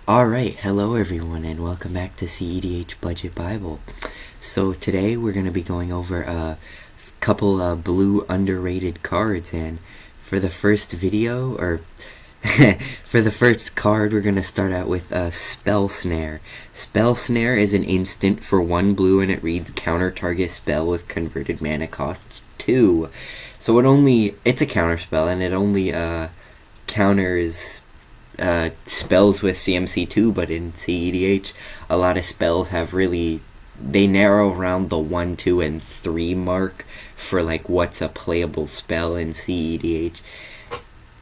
Alright, hello everyone, and welcome back to cedh Budget Bible. So today we're going to be going over a couple of blue underrated cards, and for the first video, or for the first card, we're going to start out with Spell Snare. Spell Snare is an instant for 1 blue, and it reads counter target spell with converted mana costs 2. So it's a counter spell, and it only counters spells with CMC2, but in cedh a lot of spells have they narrow around the 1, 2, and 3 mark for like what's a playable spell in cedh.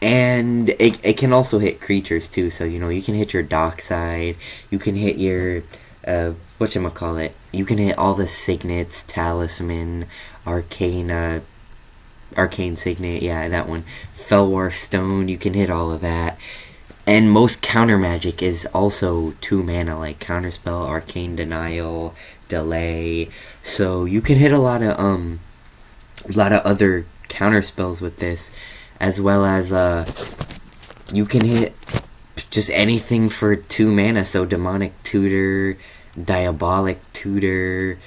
And it can also hit creatures too, so you can hit your Dockside, you can hit your whatchamacallit, you can hit all the signets, Talisman, Arcane Signet, yeah, that one, Felwar Stone, you can hit all of that. And most counter magic is also 2 mana, like Counterspell, Arcane Denial, Delay. So you can hit a lot of other counter spells with this, as well as you can hit just anything for 2 mana. So Demonic Tutor, Diabolic Tutor,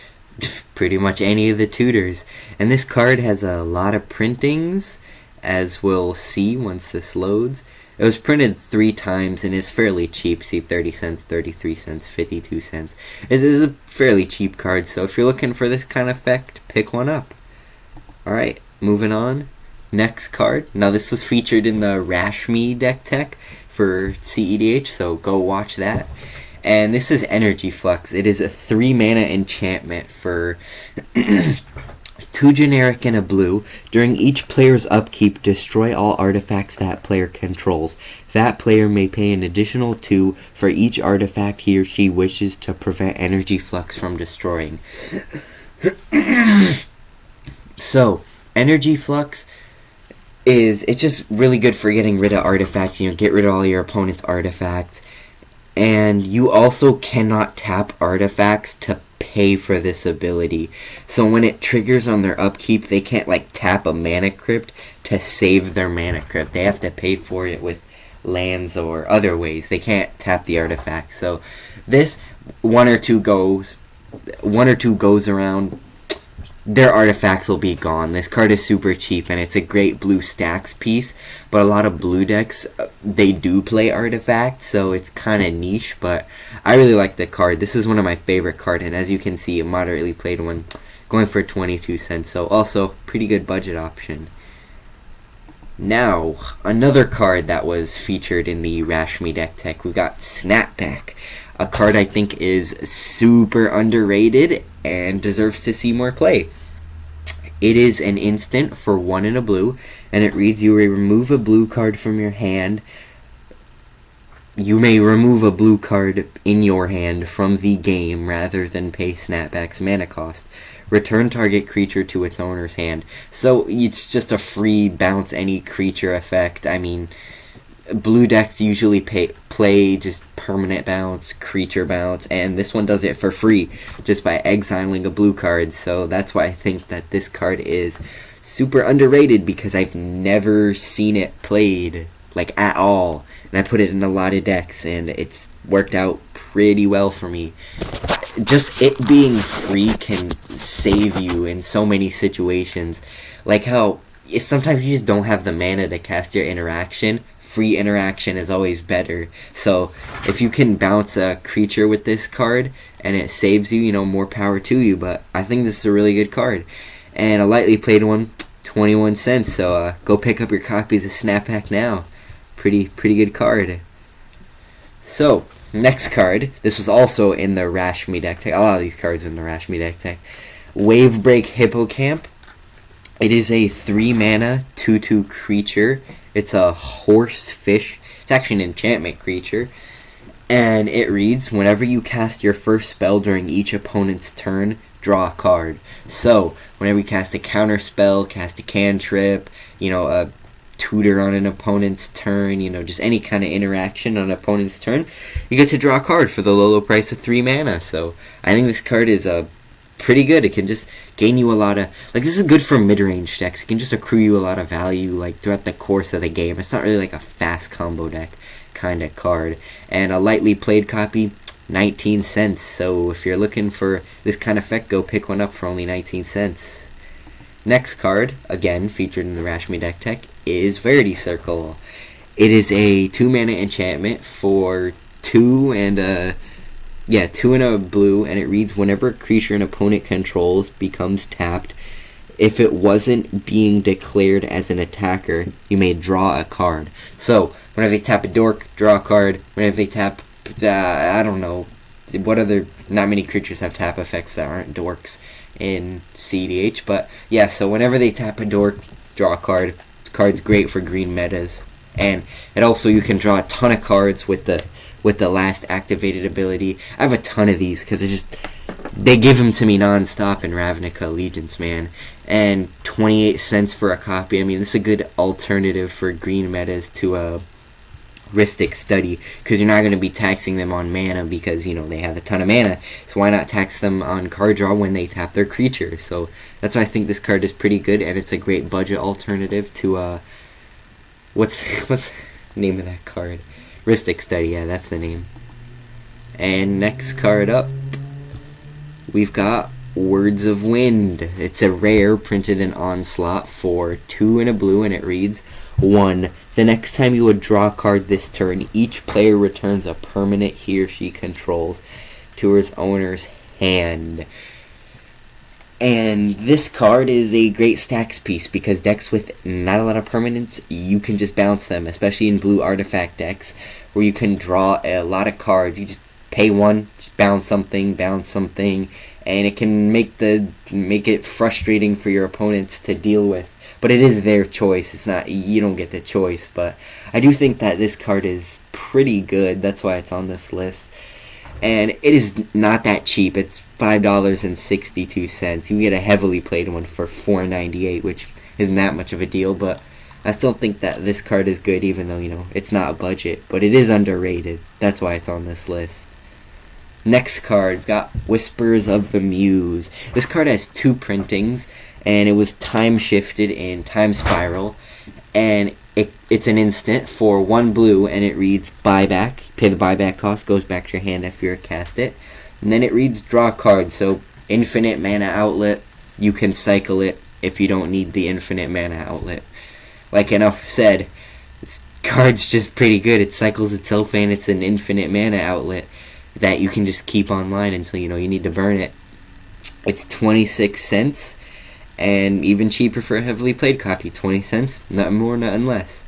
pretty much any of the tutors. And this card has a lot of printings, as we'll see once this loads. It was printed 3 times and is fairly cheap. See, 30 cents, 33 cents, 52 cents. This is a fairly cheap card, so if you're looking for this kind of effect, pick one up. Alright, moving on. Next card. Now this was featured in the Rashmi deck tech for cedh, so go watch that. And this is Energy Flux. It is a 3 mana enchantment for 2 generic and a blue. During each player's upkeep, destroy all artifacts that player controls. That player may pay an additional 2 for each artifact he or she wishes to prevent Energy Flux from destroying. So, Energy Flux it's just really good for getting rid of artifacts. Get rid of all your opponent's artifacts. And you also cannot tap artifacts to pay for this ability. So when it triggers on their upkeep, they can't tap a mana crypt to save their mana crypt. They have to pay for it with lands or other ways. They can't tap the artifact. So this one or two goes around, their artifacts will be gone. This card is super cheap, and it's a great blue stacks piece, but a lot of blue decks, they do play artifacts, so it's kind of niche, but I really like the card. This is one of my favorite cards, and as you can see, a moderately played one, going for 22 cents, so also pretty good budget option. Now, another card that was featured in the Rashmi deck tech, we got Snapback, a card I think is super underrated and deserves to see more play. It is an instant for 1 and a blue, and it reads, you may remove a blue card from your hand. You may remove a blue card in your hand from the game rather than pay Snapback's mana cost. Return target creature to its owner's hand. So it's just a free bounce any creature effect. I mean, blue decks usually play just permanent bounce, creature bounce, and this one does it for free just by exiling a blue card. So that's why I think that this card is super underrated, because I've never seen it played at all, and I put it in a lot of decks and it's worked out pretty well for me. Just it being free can save you in so many situations, like how sometimes you just don't have the mana to cast your interaction. Free interaction is always better. So if you can bounce a creature with this card and it saves you, more power to you. But I think this is a really good card, and a lightly played one, 21 cents. So go pick up your copies of Snapback now. Pretty good card. So next card, this was also in the Rashmi deck tech. A lot of these cards are in the Rashmi deck tech. Wavebreak Hippocamp. It is a 3 mana 2/2 creature. It's a horse fish. It's actually an enchantment creature. And it reads, whenever you cast your first spell during each opponent's turn, draw a card. So whenever you cast a counter spell, cast a cantrip, a tutor on an opponent's turn, just any kind of interaction on an opponent's turn, you get to draw a card for the low price of 3 mana. So I think this card is pretty good. It can just gain you a lot of, this is good for mid-range decks. It can just accrue you a lot of value, throughout the course of the game. It's not really a fast combo deck. kind of card. And a lightly played copy, 19 cents. So if you're looking for this kind of effect, go pick one up for only 19 cents. Next card, again featured in the Rashmi deck tech, is Verity Circle. It is a 2-mana enchantment for 2 and a blue, and it reads, whenever a creature an opponent controls becomes tapped, if it wasn't being declared as an attacker, you may draw a card. So, whenever they tap a dork, draw a card. Whenever they tap, I don't know, not many creatures have tap effects that aren't dorks in cEDH, but yeah, so whenever they tap a dork, draw a card. This card's great for green metas. And also you can draw a ton of cards with the last activated ability. I have a ton of these because they give them to me non-stop in Ravnica Allegiance, man. And 28 cents for a copy. I mean, this is a good alternative for green metas to a Rhystic Study, because you're not going to be taxing them on mana because, they have a ton of mana. So why not tax them on card draw when they tap their creature? So that's why I think this card is pretty good, and it's a great budget alternative to what's the name of that card? Rhystic Study, yeah, that's the name. And next card up, we've got Words of Wind. It's a rare printed in Onslaught for 2 and a blue, and it reads, 1. The next time you would draw a card this turn, each player returns a permanent he or she controls to his owner's hand. And this card is a great stacks piece because decks with not a lot of permanents, you can just bounce them, especially in blue artifact decks where you can draw a lot of cards. You just pay 1, just bounce something, and it can make it frustrating for your opponents to deal with. But it is their choice. It's not, you don't get the choice. But I do think that this card is pretty good. That's why it's on this list. And it is not that cheap. It's $5.62. You get a heavily played one for $4.98, which isn't that much of a deal. But I still think that this card is good, even though, it's not a budget. But it is underrated. That's why it's on this list. Next card, we've got Whispers of the Muse. This card has 2 printings, and it was time shifted in Time Spiral, and it's an instant for 1 blue, and it reads buyback. Pay the buyback cost, goes back to your hand after you cast it, and then it reads draw card. So infinite mana outlet, you can cycle it if you don't need the infinite mana outlet. Like enough said, this card's just pretty good. It cycles itself, and it's an infinite mana outlet that you can just keep online until you need to burn it. It's 26 cents, and even cheaper for a heavily played copy. 20 cents, nothing more, nothing less.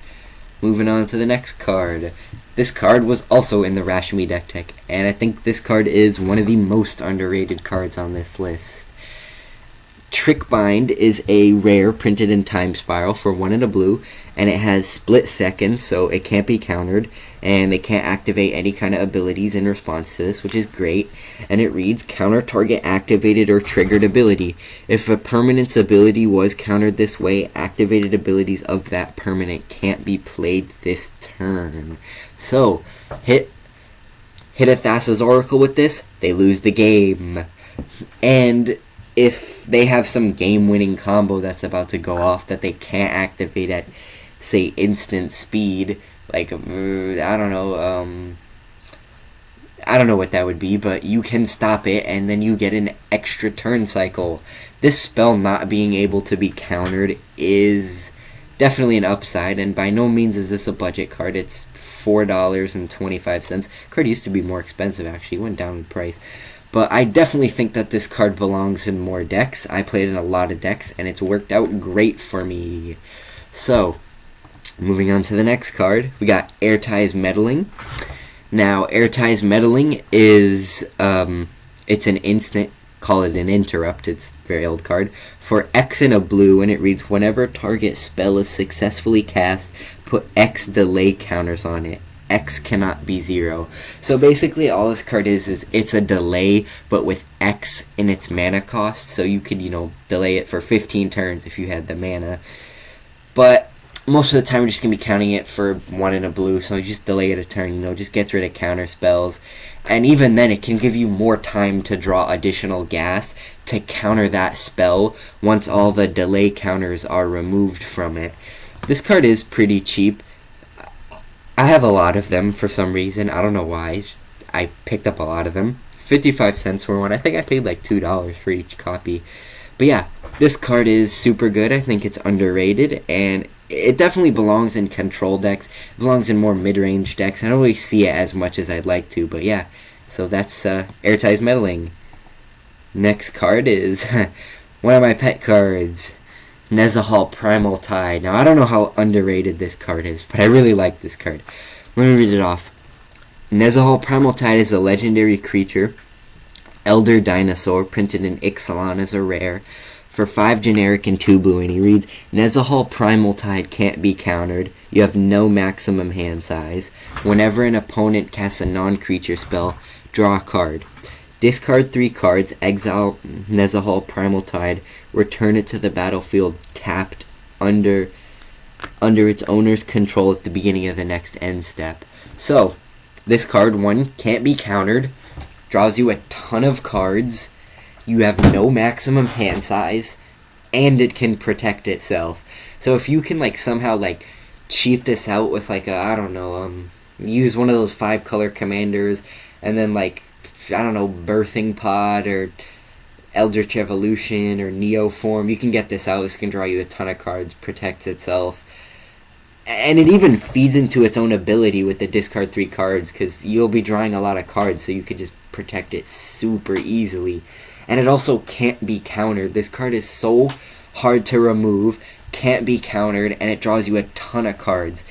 Moving on to the next card. This card was also in the Rashmi deck tech, and I think this card is one of the most underrated cards on this list. Trickbind is a rare printed in Time Spiral for 1 and a blue, and it has split seconds, so it can't be countered, and they can't activate any kind of abilities in response to this, which is great. And it reads, counter target activated or triggered ability. If a permanent's ability was countered this way, activated abilities of that permanent can't be played this turn. So, hit a Thassa's Oracle with this, they lose the game. And if they have some game-winning combo that's about to go off that they can't activate at, say, instant speed, like, I don't know what that would be, but you can stop it, and then you get an extra turn cycle. This spell not being able to be countered is definitely an upside, and by no means is this a budget card. It's $4.25. Card used to be more expensive, actually. It went down in price. But I definitely think that this card belongs in more decks. I played in a lot of decks, and it's worked out great for me. So, moving on to the next card, we got Airtie's Meddling. Now, Airtie's Meddling is, it's an instant, call it an interrupt, it's a very old card, for X and a blue, and it reads, whenever target spell is successfully cast, put X delay counters on it. X cannot be 0. So basically all this card is it's a delay, but with X in its mana cost, so you could, delay it for 15 turns if you had the mana. But most of the time we're just going to be counting it for 1 and a blue, so just delay it a turn, just get rid of counter spells. And even then it can give you more time to draw additional gas to counter that spell once all the delay counters are removed from it. This card is pretty cheap. I have a lot of them for some reason. I don't know why. I picked up a lot of them. 55 cents for one. I think I paid like $2 for each copy. But yeah, this card is super good. I think it's underrated, and it definitely belongs in control decks. It belongs in more mid-range decks. I don't really see it as much as I'd like to, but yeah. So that's Airtie's Meddling. Next card is one of my pet cards, Nezahal Primal Tide. Now, I don't know how underrated this card is, but I really like this card. Let me read it off. Nezahal Primal Tide is a legendary creature, Elder Dinosaur, printed in Ixalan as a rare, for 5 generic and 2 blue, and he reads, Nezahal Primal Tide can't be countered. You have no maximum hand size. Whenever an opponent casts a non-creature spell, draw a card. Discard 3 cards, exile Nezahal Primal Tide, return it to the battlefield tapped under its owner's control at the beginning of the next end step. So, this card, 1, can't be countered, draws you a ton of cards, you have no maximum hand size, and it can protect itself. So if you can like somehow like cheat this out with like a, I don't know, use one of those 5-color commanders, and then like, I don't know, Birthing Pod or Eldritch Evolution or Neoform, you can get this out. This can draw you a ton of cards, protects itself. And it even feeds into its own ability with the discard 3 cards, because you'll be drawing a lot of cards, so you could just protect it super easily. And it also can't be countered. This card is so hard to remove, can't be countered, and it draws you a ton of cards.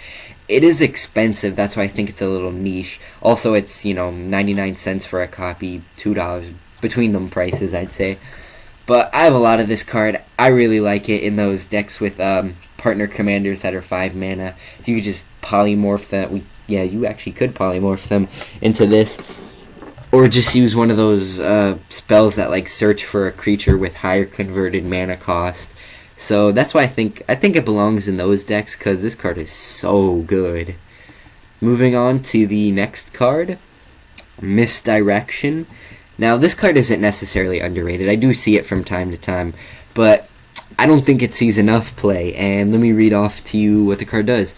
It is expensive, that's why I think it's a little niche. Also, it's, 99 cents for a copy, $2 between them prices, I'd say. But I have a lot of this card. I really like it in those decks with partner commanders that are 5 mana. You could just polymorph them. Yeah, you actually could polymorph them into this. Or just use one of those spells that like search for a creature with higher converted mana cost. So that's why I think it belongs in those decks, because this card is so good. Moving on to the next card, Misdirection. Now, this card isn't necessarily underrated. I do see it from time to time, but I don't think it sees enough play. And let me read off to you what the card does.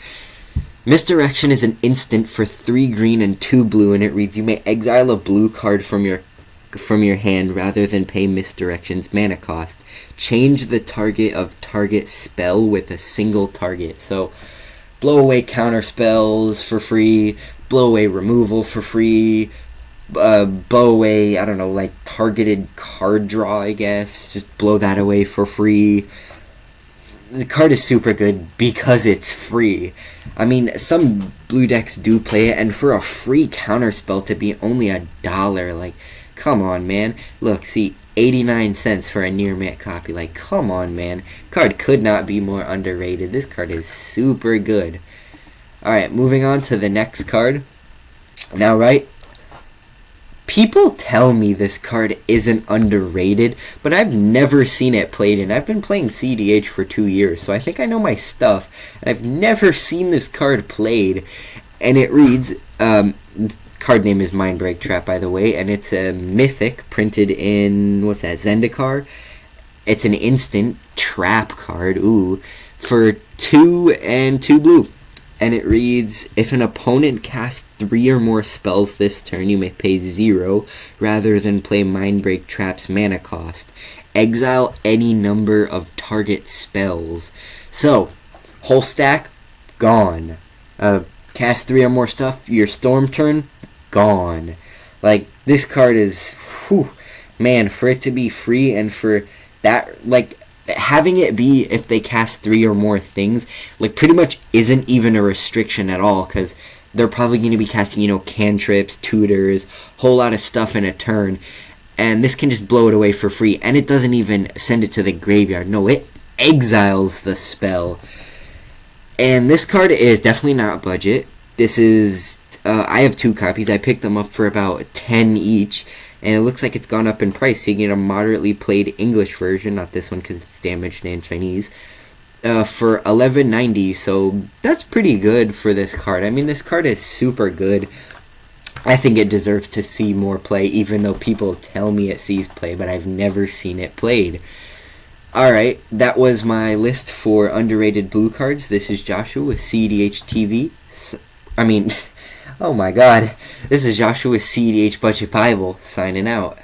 Misdirection is an instant for 3 green and 2 blue, and it reads, you may exile a blue card from your hand rather than pay Misdirection's mana cost. Change the target of target spell with a single target. So, blow away counter spells for free, blow away removal for free, blow away, I don't know, like targeted card draw, I guess. Just blow that away for free. The card is super good because it's free. I mean, some blue decks do play it, and for a free counterspell to be only $1, like, come on, man. Look, see, 89 cents for a near mint copy. Like, come on, man. Card could not be more underrated. This card is super good. Alright, moving on to the next card. Now, right, people tell me this card isn't underrated, but I've never seen it played, and I've been playing cEDH for 2 years, so I think I know my stuff, and I've never seen this card played. And it reads, card name is Mindbreak Trap, by the way, and it's a mythic printed in, what's that, Zendikar? It's an instant trap card, for 2 and 2 blue. And it reads, if an opponent casts 3 or more spells this turn, you may pay 0 rather than play Mindbreak Trap's mana cost. Exile any number of target spells. So, whole stack, gone. Cast 3 or more stuff, your storm turn, gone. Like, this card is, man, for it to be free and for that, like, having it be if they cast 3 or more things, like, pretty much isn't even a restriction at all, because they're probably going to be casting, cantrips, tutors, whole lot of stuff in a turn, and this can just blow it away for free, and it doesn't even send it to the graveyard. No, it exiles the spell. And this card is definitely not budget. This is, I have 2 copies. I picked them up for about 10 each, and it looks like it's gone up in price. So you get a moderately played English version, not this one because it's damaged in Chinese, for $11.90. So that's pretty good for this card. I mean, this card is super good. I think it deserves to see more play, even though people tell me it sees play, but I've never seen it played. Alright, that was my list for underrated blue cards. This is Joshua with cEDH TV. I mean, oh my god. This is Joshua cedh Budget Bible signing out.